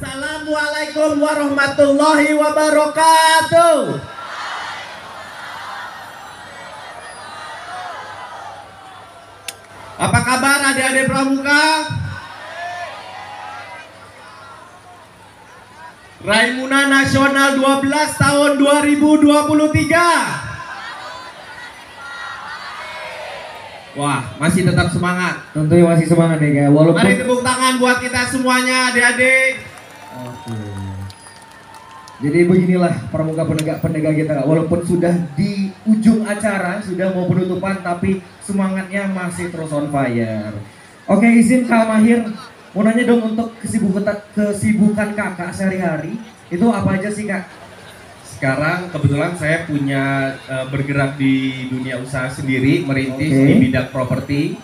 Assalamualaikum warahmatullahi wabarakatuh. Apa kabar adik-adik pramuka? Raimuna Nasional 12 tahun 2023. Wah, masih tetap semangat. Tentunya masih semangat ya, walaupun. Mari tepuk tangan buat kita semuanya adik-adik. Oke. Jadi beginilah pramuka penegak kita, walaupun sudah di ujung acara, sudah mau penutupan, tapi semangatnya masih terus on fire. Oke, izin Kak Mahir, mau nanya dong untuk kesibukan kakak sehari-hari, itu apa aja sih Kak? Sekarang kebetulan saya punya bergerak di dunia usaha sendiri, merintis Oke. di bidang properti.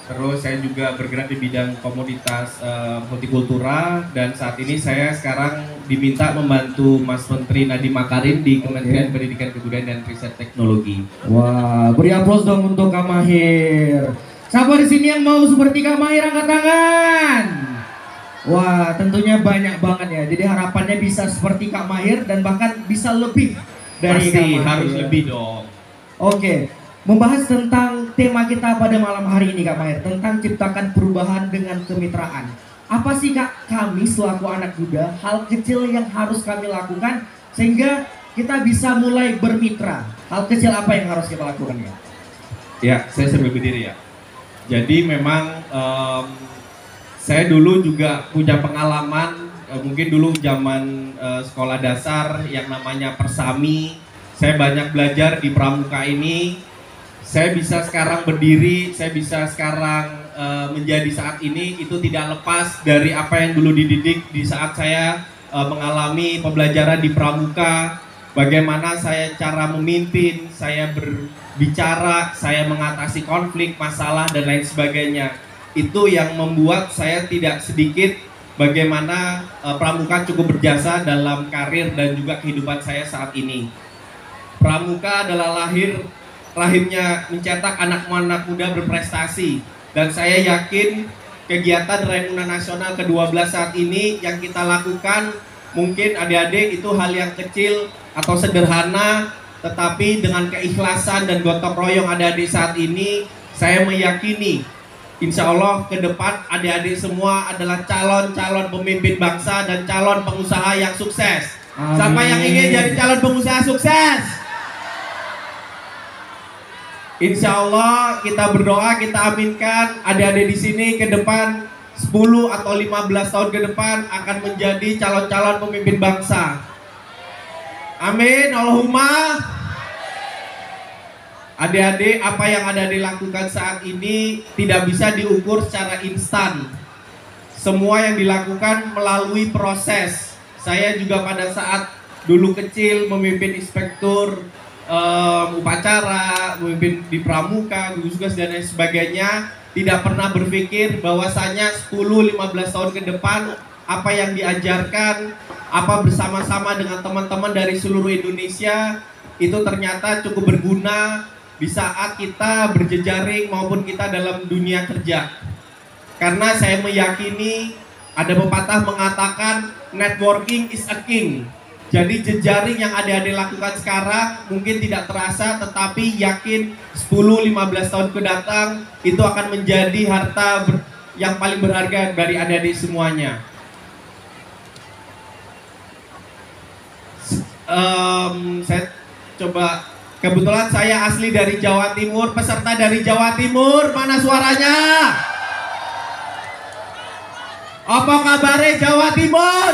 Terus saya juga bergerak di bidang komoditas multikultura, dan saat ini saya sekarang diminta membantu Mas Menteri Nadiem Makarim di Kementerian Pendidikan Kebudayaan dan Riset Teknologi. Wah, beri aplaus dong untuk Kak Mahir. Siapa di sini yang mau seperti Kak Mahir, angkat tangan. Wah, tentunya banyak banget ya. Jadi harapannya bisa seperti Kak Mahir dan bahkan bisa lebih dari Kak Pasti Mahir. harus lebih dong. Oke, membahas tentang tema kita pada malam hari ini Kak Mahir, tentang ciptakan perubahan dengan kemitraan. Apa sih Kak, kami selaku anak muda, hal kecil yang harus kami lakukan sehingga kita bisa mulai bermitra? Hal kecil apa yang harus kita lakukan ya? Ya, saya sambil berdiri ya. Jadi memang saya dulu juga punya pengalaman, mungkin dulu zaman sekolah dasar yang namanya Persami. Saya banyak belajar di pramuka ini. Saya bisa sekarang berdiri, saya bisa sekarang menjadi saat ini, itu tidak lepas dari apa yang dulu dididik di saat saya mengalami pembelajaran di pramuka. Bagaimana saya cara memimpin, saya berbicara, saya mengatasi konflik, masalah, dan lain sebagainya. Itu yang membuat saya tidak sedikit bagaimana pramuka cukup berjasa dalam karir dan juga kehidupan saya saat ini. Pramuka adalah rahimnya mencetak anak-anak muda berprestasi, dan saya yakin kegiatan Raimuna Nasional ke-12 saat ini yang kita lakukan, mungkin adik-adik itu hal yang kecil atau sederhana, tetapi dengan keikhlasan dan gotong royong adik-adik saat ini, saya meyakini insya Allah ke depan adik-adik semua adalah calon-calon pemimpin bangsa dan calon pengusaha yang sukses. Amin. Siapa yang ingin jadi calon pengusaha sukses? Insya Allah kita berdoa, kita aminkan adik-adik di sini ke depan 10 atau 15 tahun ke depan akan menjadi calon-calon pemimpin bangsa. Amin, Allahumma. Adik-adik, apa yang adik-adik lakukan saat ini tidak bisa diukur secara instan. Semua yang dilakukan melalui proses. Saya juga pada saat dulu kecil memimpin inspektur upacara, memimpin di pramuka, gugus tugas dan lain sebagainya, tidak pernah berpikir bahwasanya 10-15 tahun ke depan apa yang diajarkan, apa bersama-sama dengan teman-teman dari seluruh Indonesia itu ternyata cukup berguna di saat kita berjejaring maupun kita dalam dunia kerja. Karena saya meyakini ada pepatah mengatakan networking is a king. Jadi jejaring yang adik-adik lakukan sekarang mungkin tidak terasa, tetapi yakin 10-15 tahun ke datang itu akan menjadi harta yang paling berharga dari adik-adik semuanya. Saya coba, kebetulan saya asli dari Jawa Timur, peserta dari Jawa Timur, mana suaranya? Apa kabarnya Jawa Timur?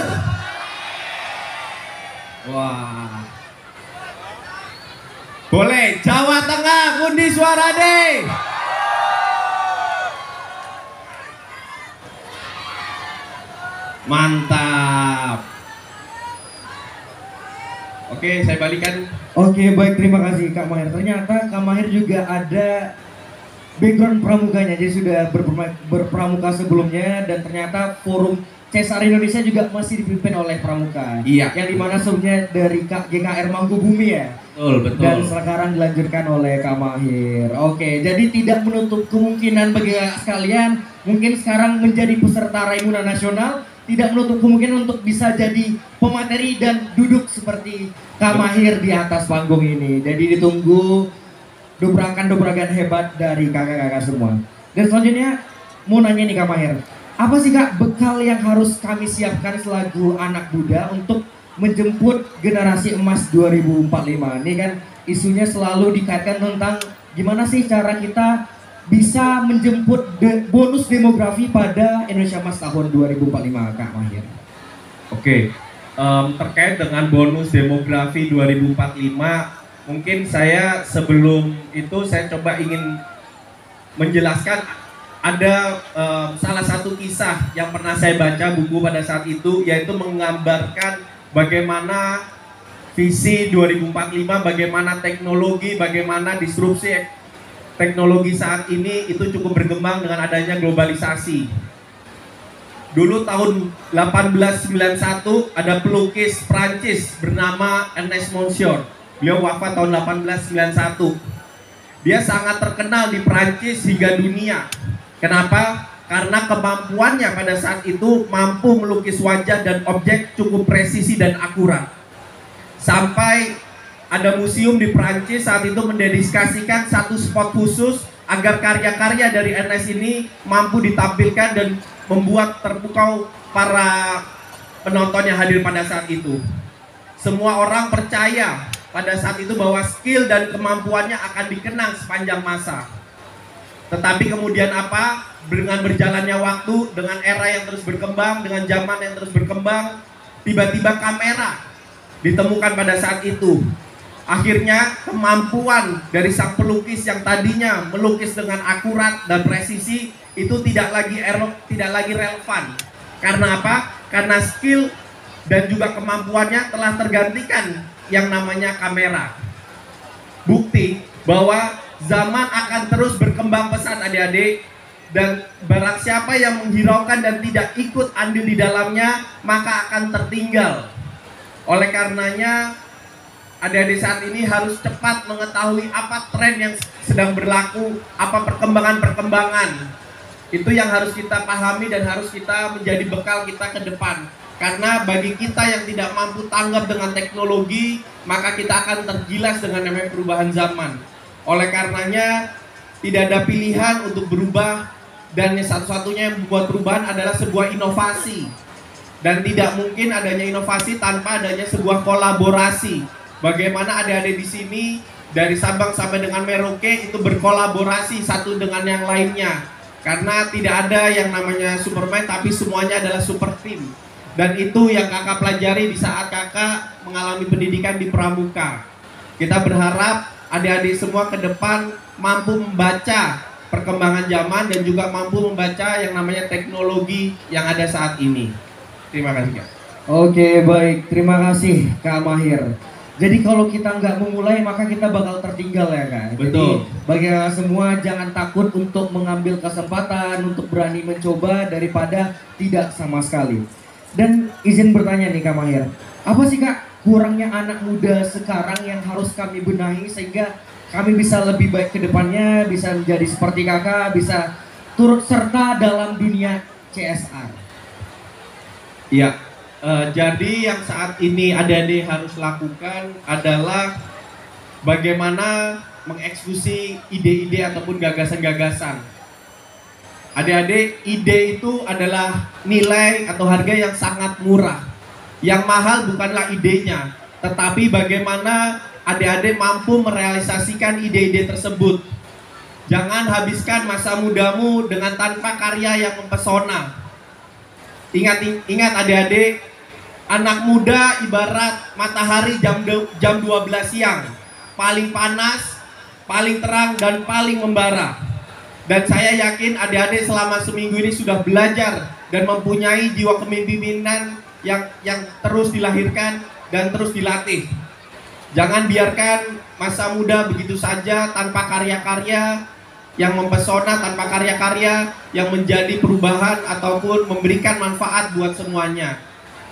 Wah. Boleh, Jawa Tengah, undi suara deh. Mantap. Oke, saya balikan. Oke, baik, terima kasih Kak Mahir. Ternyata Kak Mahir juga ada background pramukanya, jadi sudah berpramuka sebelumnya, dan ternyata forum CSR Indonesia juga masih dipimpin oleh pramuka. Iya. Yang dimana sebelumnya dari GKR Mangkubumi ya. Betul. Dan sekarang dilanjutkan oleh Kak Mahir. Oke, jadi tidak menutup kemungkinan bagi sekalian mungkin sekarang menjadi peserta Raimuna Nasional, tidak menutup kemungkinan untuk bisa jadi pemateri dan duduk seperti Kak Mahir di atas panggung ini. Jadi ditunggu dobrakan-dobrakan hebat dari kakak-kakak semua. Dan selanjutnya mau nanya nih Kak Mahir, apa sih Kak bekal yang harus kami siapkan selaku anak muda untuk menjemput generasi emas 2045? Ini kan isunya selalu dikaitkan tentang gimana sih cara kita bisa menjemput bonus demografi pada Indonesia Emas tahun 2045, Kak Mahir. Oke, terkait dengan bonus demografi 2045, mungkin saya sebelum itu saya coba ingin menjelaskan ada salah satu kisah yang pernah saya baca buku pada saat itu, yaitu menggambarkan bagaimana visi 2045, bagaimana teknologi, bagaimana disrupsi teknologi saat ini itu cukup berkembang dengan adanya globalisasi. Dulu tahun 1891 ada pelukis Prancis bernama Ernest Monsieur. Beliau wafat tahun 1891. Dia sangat terkenal di Prancis hingga dunia. Kenapa? Karena kemampuannya pada saat itu mampu melukis wajah dan objek cukup presisi dan akurat. Sampai ada museum di Prancis saat itu mendedikasikan satu spot khusus agar karya-karya dari Ernest ini mampu ditampilkan dan membuat terpukau para penonton yang hadir pada saat itu. Semua orang percaya pada saat itu bahwa skill dan kemampuannya akan dikenang sepanjang masa. Tetapi kemudian apa? Dengan berjalannya waktu, dengan era yang terus berkembang, dengan zaman yang terus berkembang, tiba-tiba kamera ditemukan pada saat itu. Akhirnya kemampuan dari sang pelukis yang tadinya melukis dengan akurat dan presisi itu tidak lagi relevan. Karena apa? Karena skill dan juga kemampuannya telah tergantikan yang namanya kamera. Bukti bahwa zaman akan terus berkembang pesat adik-adik, dan barang siapa yang menghiraukan dan tidak ikut andil di dalamnya maka akan tertinggal. Oleh karenanya adik-adik saat ini harus cepat mengetahui apa tren yang sedang berlaku, apa perkembangan-perkembangan. Itu yang harus kita pahami dan harus kita menjadi bekal kita ke depan. Karena bagi kita yang tidak mampu tanggap dengan teknologi, maka kita akan tergilas dengan namanya perubahan zaman. Oleh karenanya tidak ada pilihan untuk berubah, dan satu-satunya yang membuat perubahan adalah sebuah inovasi. Dan tidak mungkin adanya inovasi tanpa adanya sebuah kolaborasi. Bagaimana adik-adik di sini dari Sabang sampai dengan Merauke itu berkolaborasi satu dengan yang lainnya. Karena tidak ada yang namanya Superman, tapi semuanya adalah super team. Dan itu yang kakak pelajari di saat kakak mengalami pendidikan di Pramuka. Kita berharap adik-adik semua ke depan mampu membaca perkembangan zaman dan juga mampu membaca yang namanya teknologi yang ada saat ini. Terima kasih Kak. Oke, baik, terima kasih Kak Mahir. Jadi kalau kita nggak memulai maka kita bakal tertinggal ya Kak. Betul. Jadi bagi semua jangan takut untuk mengambil kesempatan, untuk berani mencoba daripada tidak sama sekali. Dan izin bertanya nih Kak Mahir, apa sih Kak kurangnya anak muda sekarang yang harus kami benahi sehingga kami bisa lebih baik ke depannya, bisa menjadi seperti kakak, bisa turut serta dalam dunia CSR? Iya. Jadi yang saat ini adik-adik harus lakukan adalah bagaimana mengeksekusi ide-ide ataupun gagasan-gagasan. Adik-adik, ide itu adalah nilai atau harga yang sangat murah. Yang mahal bukanlah idenya, tetapi bagaimana adik-adik mampu merealisasikan ide-ide tersebut. Jangan habiskan masa mudamu dengan tanpa karya yang mempesona. Ingat adik-adik, anak muda ibarat matahari jam 12 siang, paling panas, paling terang, dan paling membara. Dan saya yakin adik-adik selama seminggu ini sudah belajar dan mempunyai jiwa kepemimpinan yang terus dilahirkan dan terus dilatih. Jangan biarkan masa muda begitu saja tanpa karya-karya yang mempesona, tanpa karya-karya yang menjadi perubahan ataupun memberikan manfaat buat semuanya.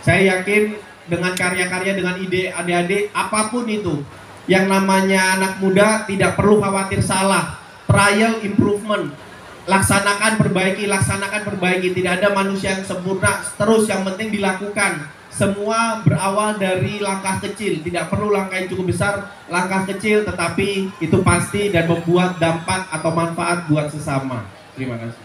Saya yakin dengan karya-karya, dengan ide adik-adik, apapun itu, yang namanya anak muda tidak perlu khawatir salah. Trial improvement. laksanakan, perbaiki. Tidak ada manusia yang sempurna, terus yang penting dilakukan. Semua berawal dari langkah kecil, tidak perlu langkah yang cukup besar, langkah kecil tetapi itu pasti dan membuat dampak atau manfaat buat sesama. Terima kasih.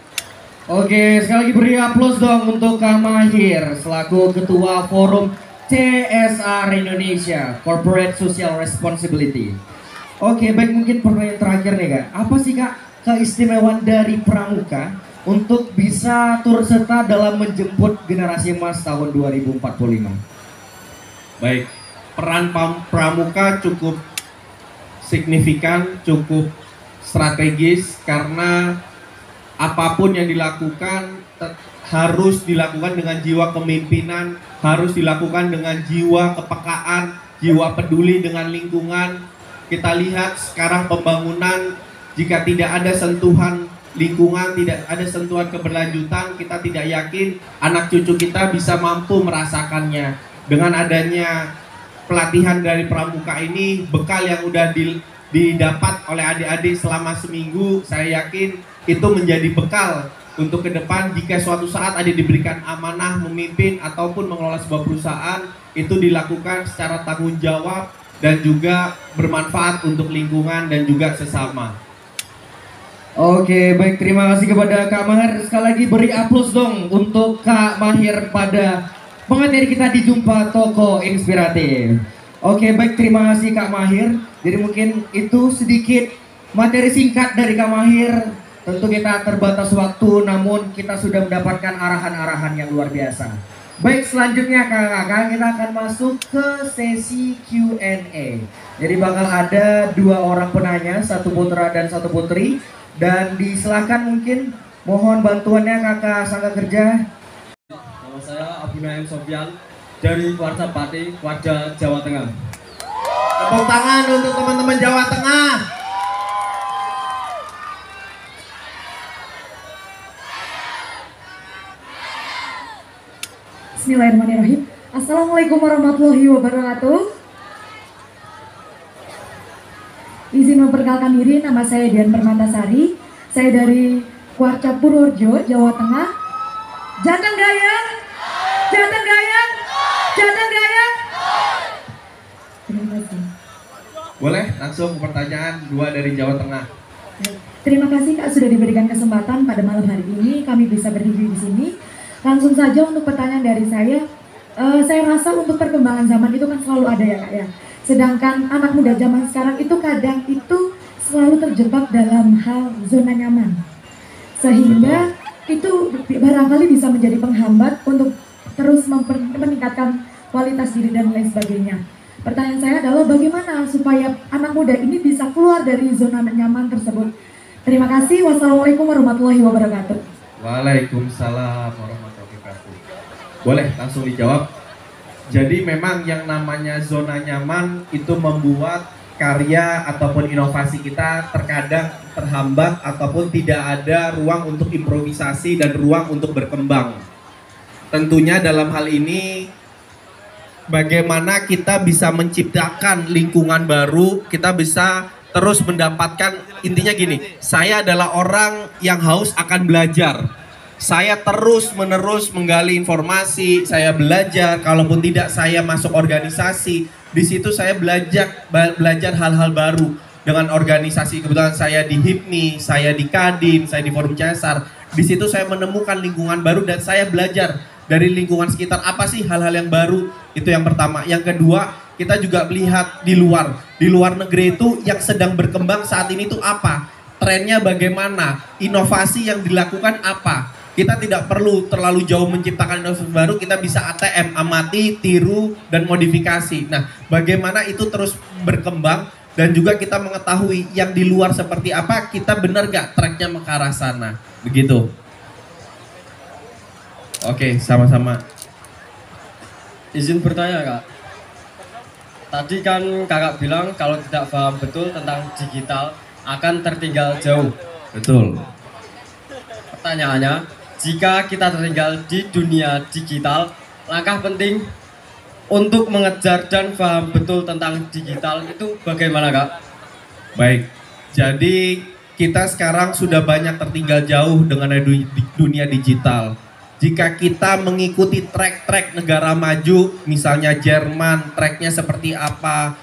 Oke, sekali lagi beri aplaus dong untuk Kak Mahir selaku Ketua Forum CSR Indonesia, Corporate Social Responsibility. Oke, baik, mungkin pertanyaan terakhir nih Kak. Apa sih Kak keistimewaan dari Pramuka untuk bisa turut serta dalam menjemput generasi emas tahun 2045? Baik, peran Pramuka cukup signifikan, cukup strategis karena apapun yang dilakukan harus dilakukan dengan jiwa kepemimpinan, harus dilakukan dengan jiwa kepekaan, jiwa peduli dengan lingkungan. Kita lihat sekarang pembangunan, jika tidak ada sentuhan lingkungan, tidak ada sentuhan keberlanjutan, kita tidak yakin anak cucu kita bisa mampu merasakannya. Dengan adanya pelatihan dari Pramuka ini, bekal yang udah didapat oleh adik-adik selama seminggu, saya yakin itu menjadi bekal untuk ke depan jika suatu saat adik diberikan amanah memimpin ataupun mengelola sebuah perusahaan, itu dilakukan secara tanggung jawab dan juga bermanfaat untuk lingkungan dan juga sesama. Oke, baik, terima kasih kepada Kak Mahir. Sekali lagi beri aplaus dong untuk Kak Mahir pada pemateri kita di Jumpa Toko Inspiratif. Oke, baik, terima kasih Kak Mahir. Jadi mungkin itu sedikit materi singkat dari Kak Mahir. Tentu kita terbatas waktu, namun kita sudah mendapatkan arahan-arahan yang luar biasa. Baik, selanjutnya kakak-kakak kita akan masuk ke sesi Q&A. Jadi bakal ada 2 orang penanya, 1 putra dan 1 putri. Dan disilahkan mungkin mohon bantuannya kakak Sangga Kerja. Nama saya Abu Naim Sofyan dari Warsa Pati, Warja, Jawa Tengah. Tepuk tangan untuk teman-teman Jawa Tengah. Bismillahirrahmanirrahim. Assalamualaikum warahmatullahi wabarakatuh. Izin memperkenalkan diri, nama saya Dian Permatasari. Saya dari Kuarca Purworejo, Jawa Tengah. Jateng Gayang, Jateng Gayang, Jateng Gayang. Terima kasih. Boleh langsung ke pertanyaan 2 dari Jawa Tengah. Terima kasih Kak sudah diberikan kesempatan pada malam hari ini kami bisa berdiri di sini. Langsung saja untuk pertanyaan dari saya rasa untuk perkembangan zaman itu kan selalu ada ya Kak ya. Sedangkan anak muda zaman sekarang itu kadang itu selalu terjebak dalam hal zona nyaman. Sehingga itu barangkali bisa menjadi penghambat untuk terus meningkatkan kualitas diri dan lain sebagainya. Pertanyaan saya adalah bagaimana supaya anak muda ini bisa keluar dari zona nyaman tersebut. Terima kasih. Wassalamualaikum warahmatullahi wabarakatuh. Waalaikumsalam warahmatullahi wabarakatuh. Boleh langsung dijawab. Jadi memang yang namanya zona nyaman itu membuat karya ataupun inovasi kita terkadang terhambat ataupun tidak ada ruang untuk improvisasi dan ruang untuk berkembang. Tentunya dalam hal ini bagaimana kita bisa menciptakan lingkungan baru, kita bisa terus mendapatkan, intinya gini, saya adalah orang yang haus akan belajar. Saya terus menerus menggali informasi, saya belajar, kalaupun tidak saya masuk organisasi, di situ saya belajar hal-hal baru dengan organisasi. Kebetulan saya di HIPMI, saya di Kadin, saya di Forum CSR. Di situ saya menemukan lingkungan baru dan saya belajar dari lingkungan sekitar apa sih hal-hal yang baru. Itu yang pertama. Yang kedua, kita juga melihat di luar negeri itu yang sedang berkembang saat ini itu apa, trennya bagaimana, inovasi yang dilakukan apa. Kita tidak perlu terlalu jauh menciptakan inovasi baru, kita bisa ATM, amati, tiru, dan modifikasi. Nah, bagaimana itu terus berkembang dan juga kita mengetahui yang di luar seperti apa, kita benar gak tracknya ke arah sana. Begitu. Oke, sama-sama. Izin bertanya Kak. Tadi kan kakak bilang kalau tidak paham betul tentang digital akan tertinggal jauh. Betul. Pertanyaannya, jika kita tertinggal di dunia digital, langkah penting untuk mengejar dan paham betul tentang digital itu bagaimana Kak? Baik, jadi kita sekarang sudah banyak tertinggal jauh dengan dunia digital. Jika kita mengikuti track-track negara maju, misalnya Jerman, tracknya seperti apa,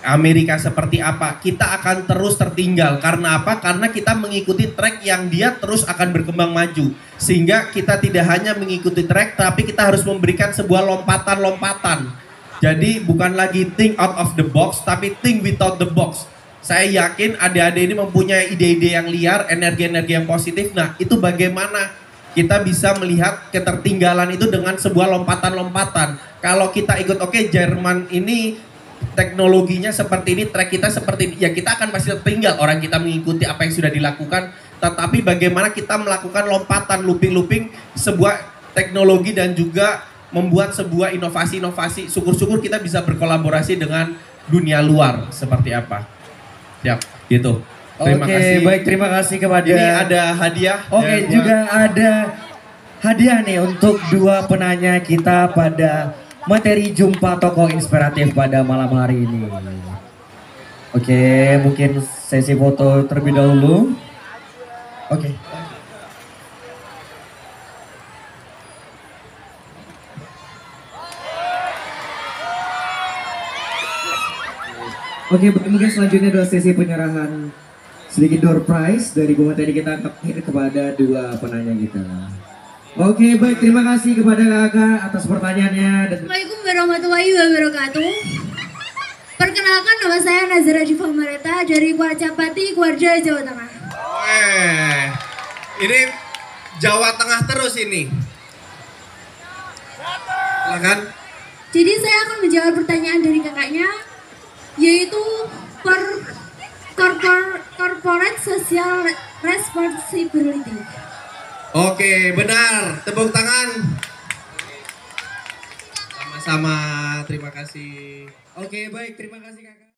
Amerika seperti apa, kita akan terus tertinggal. Karena apa? Karena kita mengikuti track yang dia terus akan berkembang maju. Sehingga kita tidak hanya mengikuti track, tapi kita harus memberikan sebuah lompatan-lompatan. Jadi bukan lagi think out of the box, tapi think without the box. Saya yakin adik-adik ini mempunyai ide-ide yang liar, energi-energi yang positif. Nah, itu bagaimana kita bisa melihat ketertinggalan itu dengan sebuah lompatan-lompatan. Kalau kita ikut, oke, Jerman ini teknologinya seperti ini, track kita seperti ini, ya kita akan pasti tertinggal. Orang kita mengikuti apa yang sudah dilakukan, tetapi bagaimana kita melakukan lompatan, looping-looping sebuah teknologi dan juga membuat sebuah inovasi-inovasi. Syukur-syukur kita bisa berkolaborasi dengan dunia luar seperti apa. Siap, gitu. Terima kasih. Baik, terima kasih kepada. Ini ada hadiah. Oke, juga ada hadiah nih untuk dua penanya kita pada materi jumpa tokoh inspiratif pada malam hari ini. Oke, mungkin sesi foto terlebih dahulu. Oke. Oke, mungkin selanjutnya adalah sesi penyerahan sedikit door prize dari Bu Materi kita kepada dua penanya kita. Oke, baik, terima kasih kepada kakak atas pertanyaannya. Assalamualaikum warahmatullahi wabarakatuh. Perkenalkan, nama saya Nazara Diva Mareta dari Kuarjapati, Kuarja, Jawa Tengah. Ini Jawa Tengah terus ini. Silakan. Jadi saya akan menjawab pertanyaan dari kakaknya, yaitu corporate social responsibility. Oke, benar. Tepuk tangan. Sama-sama, terima kasih. Oke, baik, terima kasih kakak.